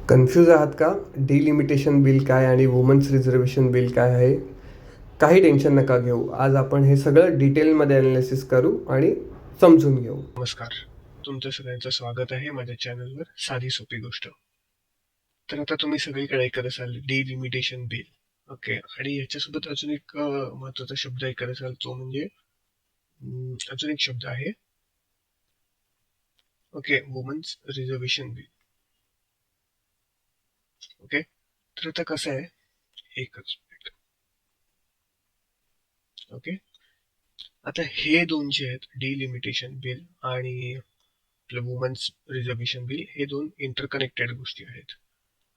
Confuse आहात का? Delimitation bill काय आणि वुमन्स रिझर्वेशन बिल काय आहे? काही टेन्शन नका घेऊ. आज आपण हे सगळं डिटेलमध्ये अनालिसिस करू आणि समजून घेऊ. नमस्कार. तुमचं सगळ्यांचं स्वागत आहे माझ्या चॅनलवर साधी सोपी गोष्ट. तर आता तुम्ही सगळीकडे ऐकत असाल डिलिमिटेशन बिल. ओके. आणि याच्यासोबत अजून एक महत्वाचा शब्द ऐकत असाल तो म्हणजे अजून एक शब्द आहे. Okay, women's reservation bill. Okay. तर आता कसं आहे, एकच मिनिट. ओके. आता हे दोन जे आहेत, डिलिमिटेशन बिल आणि आपलं वुमन्स रिझर्वेशन बिल, हे दोन इंटरकनेक्टेड गोष्टी आहेत.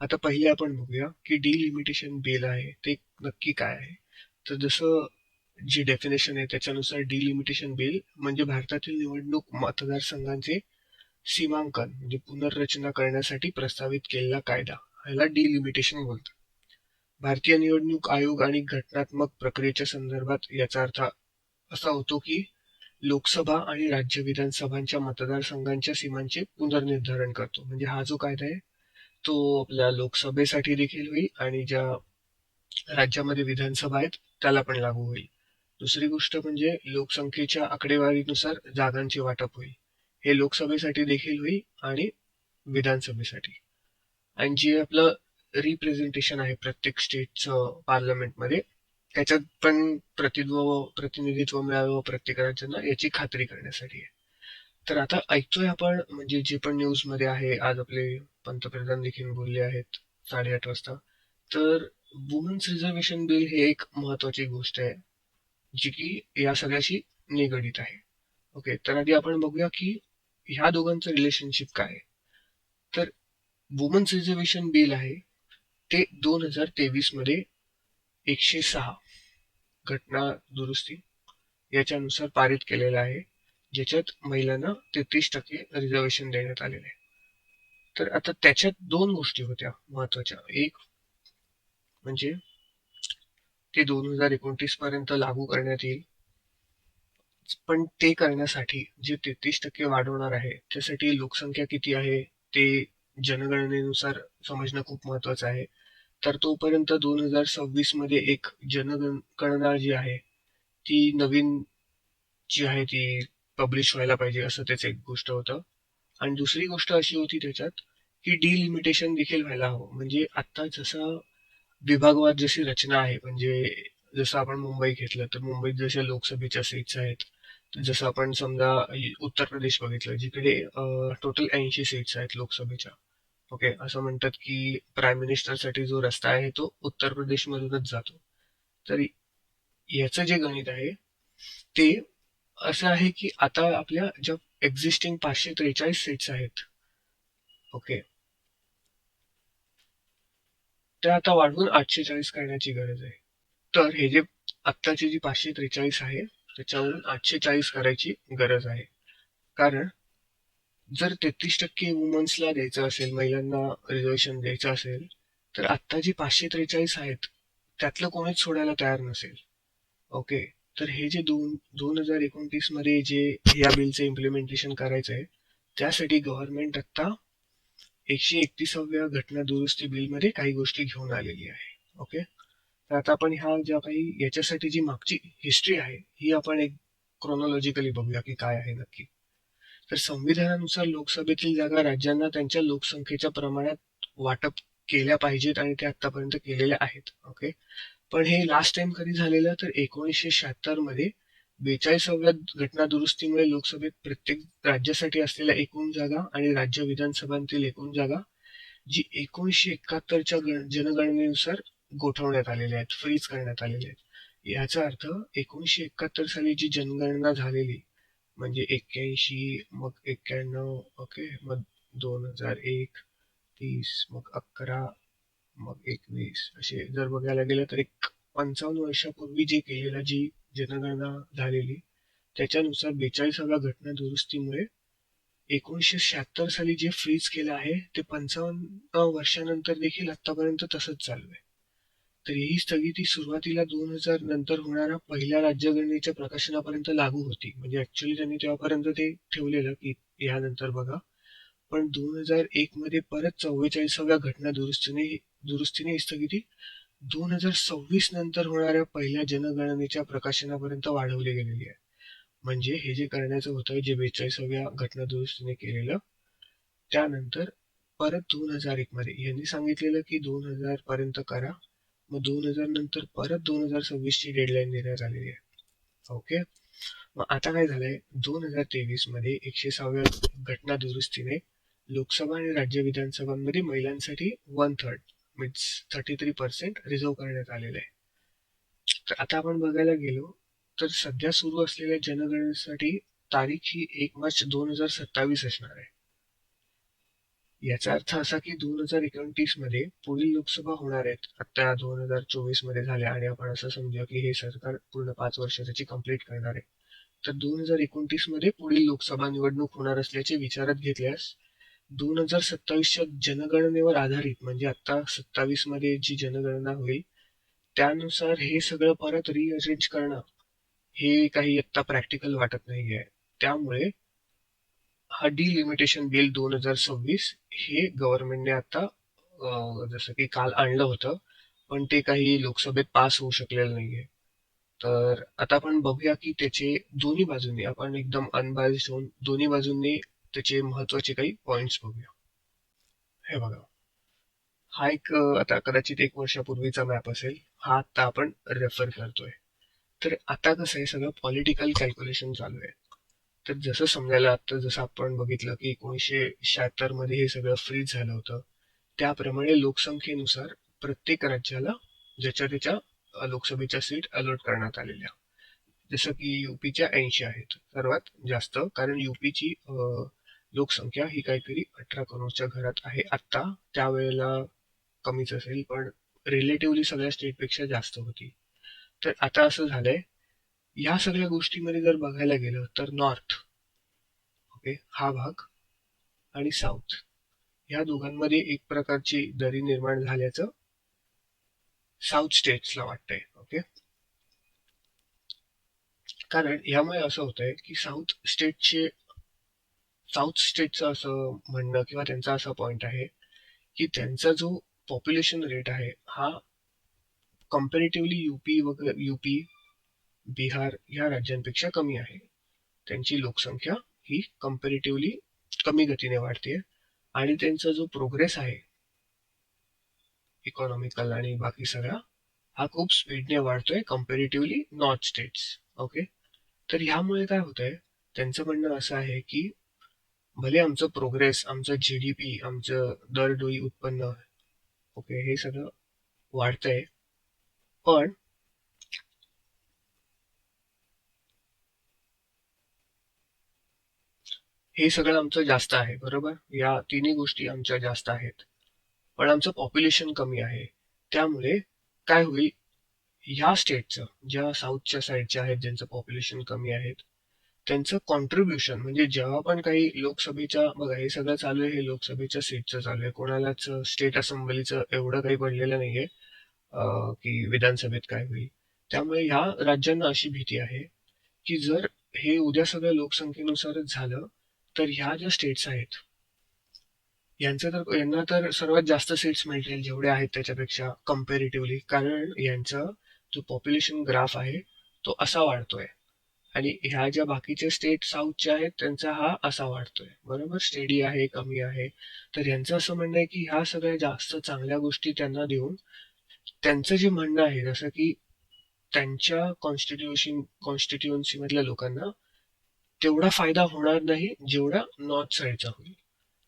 आता पहिले आपण बघूया की डिलिमिटेशन बिल आहे ते नक्की काय आहे. तर जसं जी डेफिनेशन आहे त्याच्यानुसार डिलिमिटेशन बिल म्हणजे भारतातील निवडणूक मतदारसंघांचे सीमांकन म्हणजे पुनर्रचना करण्यासाठी प्रस्तावित केलेला कायदा, ह्याला डिलिमिटेशन बोलतात. भारतीय निवडणूक आयोग आणि घटनात्मक प्रक्रियेच्या संदर्भात याचा अर्थ असा होतो की लोकसभा आणि राज्य विधानसभांच्या मतदारसंघांच्या सीमांचे पुनर्निर्धारण करतो. म्हणजे हा जो कायदा आहे तो आपल्या लोकसभेसाठी देखील होईल आणि ज्या राज्यामध्ये विधानसभा आहेत त्याला पण लागू होईल. दुसरी गोष्ट म्हणजे लोकसंख्येच्या आकडेवारीनुसार जागांचे वाटप होईल. हे लोकसभेसाठी देखील होईल आणि विधानसभेसाठी. आणि जे आपलं रिप्रेझेंटेशन आहे प्रत्येक स्टेटचं पार्लमेंटमध्ये, त्याच्यात पण प्रतिनिधित्व मिळावं प्रत्येक राज्यांना याची खात्री करण्यासाठी आहे. तर आता ऐकतोय आपण म्हणजे जे पण न्यूज मध्ये आहे, आज आपले पंतप्रधान देखील बोलले आहेत 8:30 वाजता. तर वुमन्स रिझर्वेशन बिल हे एक महत्वाची गोष्ट आहे जी की या सगळ्याशी निगडीत आहे. ओके. तर आधी आपण बघूया की ह्या दोघांचं रिलेशनशिप काय आहे. तर वुमन्स रिझर्वेशन बिल आहे ते 2023 मध्ये 106 घटना दुरुस्ती याच्यानुसार पारित केलेलं आहे, ज्याच्यात महिलांना 33% रिझर्वेशन देण्यात आलेले आहे. तर आता त्याच्यात दोन गोष्टी होत्या महत्वाच्या. एक म्हणजे ते 2029 पर्यंत लागू करण्यात येईल, पण ते करण्यासाठी जे 33% वाढवणार आहे त्यासाठी लोकसंख्या किती आहे ते जनगणनेनुसार समजणं खूप महत्वाचं आहे. तर तोपर्यंत 2026 मध्ये एक जनगणना जी आहे ती नवीन जी आहे ती पब्लिश व्हायला पाहिजे, असं त्याचं एक गोष्ट होतं. आणि दुसरी गोष्ट अशी होती त्याच्यात की डिलिमिटेशन देखील व्हायला हवं. म्हणजे आता जसं विभागवार जशी रचना आहे, म्हणजे जसं आपण मुंबई घेतलं तर मुंबईत जशा लोकसभेच्या सीट्स आहेत, तर जसं आपण समजा उत्तर प्रदेश बघितलं जिकडे टोटल 80 सीट्स आहेत लोकसभेच्या. ओके. असं म्हणतात की प्राईम मिनिस्टरसाठी जो रस्ता आहे तो उत्तर प्रदेशमधूनच जातो. तर याचं जे गणित आहे ते असं आहे की आता आपल्या ज्या एक्झिस्टिंग 543 सीट्स आहेत, ओके, त्या आता वाढवून 840 करण्याची गरज आहे. तर हे जे आत्ताची जी 543 आहे त्याच्यावरून 840 करायची गरज आहे. कारण जर 33% वुमन्सला द्यायचं असेल, महिलांना रिझर्वेशन द्यायचं असेल, तर आत्ता जी 543 आहेत त्यातलं कोणीच सोडायला तयार नसेल. ओके. तर हे जे 2029 मध्ये जे या बिलचं इम्प्लिमेंटेशन करायचं आहे त्यासाठी गव्हर्नमेंट आता 131व्या घटना दुरुस्ती बिल मध्ये काही गोष्टी घेऊन आलेली आहे. ओके. तर आता आपण ह्या ज्या काही याच्यासाठी जी मागची हिस्ट्री आहे ही आपण एक क्रोनॉलॉजिकली बघूया की काय आहे नक्की. तर संविधानानुसार लोकसभेतील जागा राज्यांना त्यांच्या लोकसंख्येच्या प्रमाणात वाटप केल्या पाहिजेत आणि ते आतापर्यंत केलेल्या आहेत. ओके. पण हे लास्ट टाइम कधी झालेलं तर 1976 मध्ये 42व्या घटना दुरुस्तीमुळे लोकसभेत प्रत्येक राज्यासाठी असलेल्या एकूण जागा आणि राज्य विधानसभांतील एकूण जागा जी 1971च्या जनगणनेनुसार गोठवण्यात आलेल्या आहेत, फ्रीज करण्यात आलेल्या आहेत. याचा अर्थ 1971 साली जी जनगणना झालेली म्हणजे 81, मग 91, ओके, मग 2001, 30, मग 11, मग 21, असे जर बघायला गेलं तर एक 55 वर्षापूर्वी जे केलेलं जी जनगणना झालेली त्याच्यानुसार 42व्या घटना दुरुस्तीमुळे 1976 साली जे फ्रीज केलं आहे ते 55 वर्षानंतर देखील आतापर्यंत तसंच चालू आहे. तर ही स्थगिती सुरुवातीला 2000 नंतर होणाऱ्या पहिल्या राज्यघटनेच्या प्रकाशनापर्यंत लागू होती. म्हणजे ऍक्च्युली त्यांनी तेव्हापर्यंत ते ठेवलेलं की यानंतर बघा. पण 2001 मध्ये परत 44व्या घटना दुरुस्तीने स्थगिती 2026 नंतर होणाऱ्या पहिल्या जनगणनेच्या प्रकाशनापर्यंत वाढवली गेलेली आहे. म्हणजे हे जे करण्याचं होतं, जे 42व्या घटना दुरुस्तीने केलेलं, त्यानंतर परत 2001 मध्ये यांनी सांगितलेलं की 2000 पर्यंत करा, मग 2000 नंतर परत 2026 ची डेडलाईन देण्यात आलेली आहे. ओके, मग आता काय झालंय, 2023 मध्ये 106व्या घटना दुरुस्तीने लोकसभा आणि राज्य विधानसभांमध्ये महिलांसाठी 1/3 मीन्स 33% रिझर्व करण्यात आलेलं आहे. तर आता आपण बघायला गेलो तर सध्या सुरू असलेल्या जनगणनेसाठी तारीख ही 1 मार्च 2027 असणार आहे. याचा अर्थ असा की 2029 मध्ये पुढील लोकसभा होणार आहेत. आता 2024 मध्ये झाल्या आणि आपण असं समजूया की हे सरकार पूर्ण 5 वर्ष त्याची कंप्लीट करणार आहे. तर 2029 मध्ये पुढील लोकसभा निवडणूक होणार असल्याचे विचारात घेतल्यास 2027च्या जनगणनेवर आधारित म्हणजे आता 27 मध्ये जी जनगणना होईल त्यानुसार हे सगळं परत रिअरेंज करणं हे काही आता प्रॅक्टिकल वाटत नाहीये. त्यामुळे हा डिलिमिटेशन बिल 2026 हे गव्हर्नमेंटने आता जसं की काल आणलं होतं, पण ते काही लोकसभेत पास होऊ शकलेलं नाहीये. तर आता आपण बघूया की त्याचे दोन्ही बाजूंनी आपण एकदम अनबायस्ड होऊन दोन्ही बाजूंनी त्याचे महत्वाचे काही पॉइंट्स बघूया. हे बघा, हा एक आता कदाचित 1 वर्षापूर्वीचा मॅप असेल, हा आता आपण रेफर करतोय. तर आता कसं आहे, सगळं पॉलिटिकल कॅल्क्युलेशन चालू आहे. तर जसं समजायला आता जसं आपण बघितलं की 1976 मध्ये हे सगळं फ्रीज झालं होतं, त्याप्रमाणे लोकसंख्येनुसार प्रत्येक राज्याला ज्याच्या त्याच्या लोकसभेच्या सीट अलॉट करण्यात आलेल्या. जसं की युपीच्या 80 आहेत सर्वात जास्त, कारण युपीची लोकसंख्या ही काहीतरी 18 करोडच्या घरात आहे आत्ता. त्यावेळेला कमीच असेल, पण रिलेटिव्हली सगळ्या स्टेटपेक्षा जास्त होती. तर आता असं झालंय, या सगळ्या गोष्टीमध्ये जर बघायला गेलं तर नॉर्थ, ओके, हा भाग आणि साऊथ ह्या दोघांमध्ये एक प्रकारची दरी निर्माण झाल्याचं साऊथ स्टेट्सला वाटतंय. ओके, कारण यामुळे असं होतंय की साऊथ स्टेटचं असं म्हणणं किंवा त्यांचा असा पॉइंट आहे की त्यांचा जो पॉप्युलेशन रेट आहे हा कम्पॅरेटिव्हली यूपी, बिहार या राज्यांपेक्षा कमी आहे. त्यांची लोकसंख्या ही कम्पॅरेटिव्हली कमी गतीने वाढते आणि त्यांचा जो प्रोग्रेस आहे इकॉनॉमिकल आणि बाकी सगळा हा खूप स्पीडने वाढतोय कम्पॅरेटिव्हली नॉर्थ स्टेट्स. ओके, तर ह्यामुळे काय होतंय, त्यांचं म्हणणं असं आहे की भले आमचं प्रोग्रेस, आमचं जीडीपी, आमचं दरडोई उत्पन्न, ओके, हे सगळं वाढतंय, पण हे सगळं आमचं जास्त आहे, बरोबर, या तिन्ही गोष्टी आमच्या जास्त आहेत, पण आमचं पॉप्युलेशन कमी आहे. त्यामुळे काय होईल, ह्या स्टेटचं ज्या साऊथच्या साईडच्या आहेत ज्यांचं पॉप्युलेशन कमी आहेत त्यांचं कॉन्ट्रीब्युशन म्हणजे जेव्हा पण काही लोकसभेच्या बघा हे सगळं चालू आहे, हे लोकसभेच्या सीटचं चालू आहे, कोणालाच स्टेट असेंब्लीचं एवढं काही पडलेलं नाहीये की विधानसभेत काय होईल. त्यामुळे ह्या राज्यांना अशी भीती आहे की जर हे उद्या सगळं लोकसंख्येनुसारच झालं तर ह्या ज्या स्टेट्स आहेत यांना तर सर्वात जास्त सीट्स मिळतील जेवढे आहेत त्याच्यापेक्षा कम्पॅरेटिव्हली, कारण यांचा जो पॉप्युलेशन ग्राफ आहे तो असा वाढतोय आणि ह्या ज्या बाकीच्या स्टेट साऊथच्या आहेत त्यांचा हा असा वाढतोय, बरोबर, स्टेडी आहे, कमी आहे. तर यांचं असं म्हणणं आहे की ह्या सगळ्या जास्त चांगल्या गोष्टी त्यांना देऊन त्यांचं जे म्हणणं आहे जसं की त्यांच्या कॉन्स्टिट्युएन्सी मधल्या लोकांना तेवढा फायदा होणार नाही जेवढा नॉर्थ साईडचा होईल.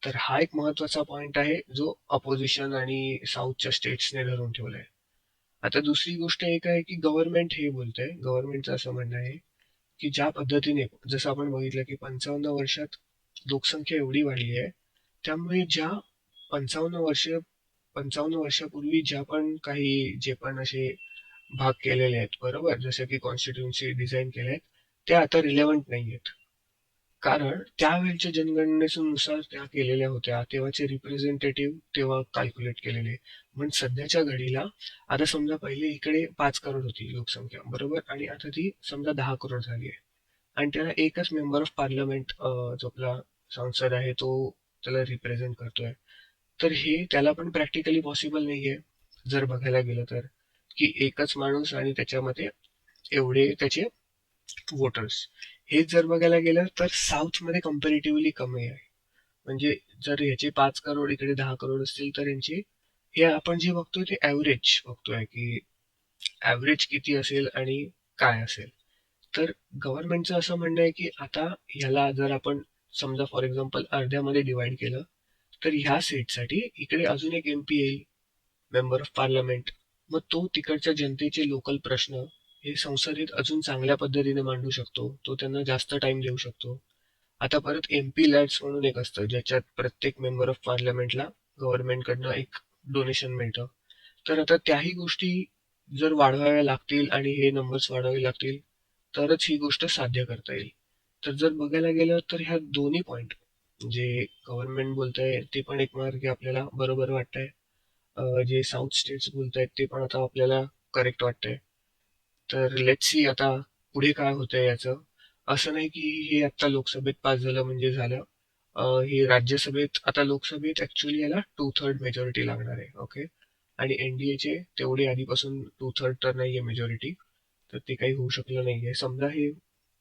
तर हा एक महत्वाचा पॉइंट आहे जो अपोजिशन आणि साऊथच्या स्टेट्सने धरून ठेवलाय. आता दुसरी गोष्ट एक आहे की गव्हर्नमेंट हे बोलतंय, गव्हर्नमेंटचं असं म्हणणं आहे की ज्या पद्धतीने जसं आपण बघितलं की 55 वर्षात लोकसंख्या एवढी वाढली आहे, त्यामुळे ज्या 55 वर्षापूर्वी ज्या पण काही जे पण असे भाग केलेले आहेत, बरोबर, जसे की कॉन्स्टिट्युन्सी डिझाईन केले आहेत, ते आता रिलेव्हंट नाही आहेत. कारण त्यावेळच्या जनगणनेनुसार त्या केलेल्या होत्या, तेव्हाचे रिप्रेझेंटेटिव्ह तेव्हा कॅल्क्युलेट केलेले. पण सध्याच्या घडीला आता समजा पहिले इकडे 5 करोड होती लोकसंख्या, बरोबर, आणि आता ती समजा 10 करोड झाली आहे आणि त्याला एकच मेंबर ऑफ पार्लमेंट जो आपला संसद आहे तो त्याला रिप्रेझेंट करतोय. तर हे त्याला पण प्रॅक्टिकली पॉसिबल नाहीये जर बघायला गेलं तर, की एकच माणूस आणि त्याच्यामध्ये एवढे त्याचे वोटर्स. हेच जर बघायला गेलं तर साऊथमध्ये कम्पॅरेटिव्हली कमी आहे. म्हणजे जर ह्याचे 5 करोड इकडे 10 करोड असतील तर यांचे हे आपण जे बघतोय ते ॲव्हरेज बघतोय, की ॲव्हरेज किती असेल आणि काय असेल. तर गव्हर्नमेंटचं असं म्हणणं आहे की आता ह्याला जर आपण समजा फॉर एक्झाम्पल अर्ध्यामध्ये डिवाइड केलं तर ह्या सीटसाठी इकडे अजून एक एमपी येईल, मेंबर ऑफ पार्लमेंट. मग तो तिकडच्या जनतेचे लोकल प्रश्न हे संसदेत अजून चांगल्या पद्धतीने मांडू शकतो, तो त्यांना जास्त टाइम देऊ शकतो. आता परत एमपी लॅड्स म्हणून एक असतं ज्याच्यात प्रत्येक मेंबर ऑफ पार्लमेंटला गव्हर्नमेंटकडनं एक डोनेशन मिळतं. तर आता त्याही गोष्टी जर वाढवाव्या लागतील आणि हे नंबर्स वाढवावे लागतील तरच ही गोष्ट साध्य करता येईल. तर जर बघायला गेलं तर ह्या दोन्ही पॉइंट जे गव्हर्नमेंट बोलतंय ते पण एक मार्गे आपल्याला बरोबर वाटतंय, जे साऊथ स्टेट्स बोलतायत ते पण आता आपल्याला करेक्ट वाटतंय. तर लेट्स सी आता पुढे काय होतंय याचं. असं नाही की हे आता लोकसभेत पास झालं म्हणजे झालं. हे राज्यसभेत आता लोकसभेत ऍक्च्युली याला 2/3 मेजॉरिटी लागणार आहे. ओके. आणि एनडीएचे तेवढे आधीपासून 2/3 तर नाहीये मेजॉरिटी. तर ते काही होऊ शकलं नाहीये. समजा हे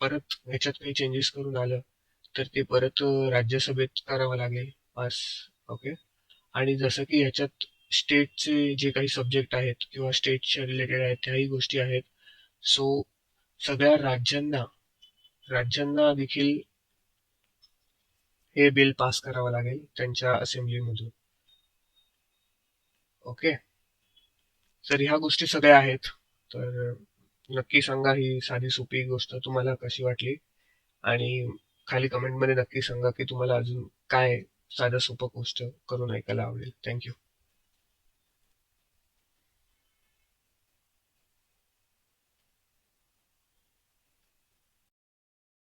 परत ह्याच्यात काही चेंजेस करून आलं तर ते परत राज्यसभेत करावं लागेल पास. ओके. आणि जसं की ह्याच्यात स्टेटचे जे काही सब्जेक्ट आहेत किंवा स्टेटच्या रिलेटेड आहेत त्याही गोष्टी आहेत. सो सगळ्या राज्यांना देखील हे बिल पास करावं लागेल त्यांच्या असेंब्लीमधून. ओके. तर ह्या गोष्टी सगळ्या आहेत. तर नक्की सांगा ही साधी सोपी गोष्ट तुम्हाला कशी वाटली, आणि खाली कमेंटमध्ये नक्की सांगा की तुम्हाला अजून काय साधं सोपं गोष्ट करून ऐकायला आवडेल. थँक्यू.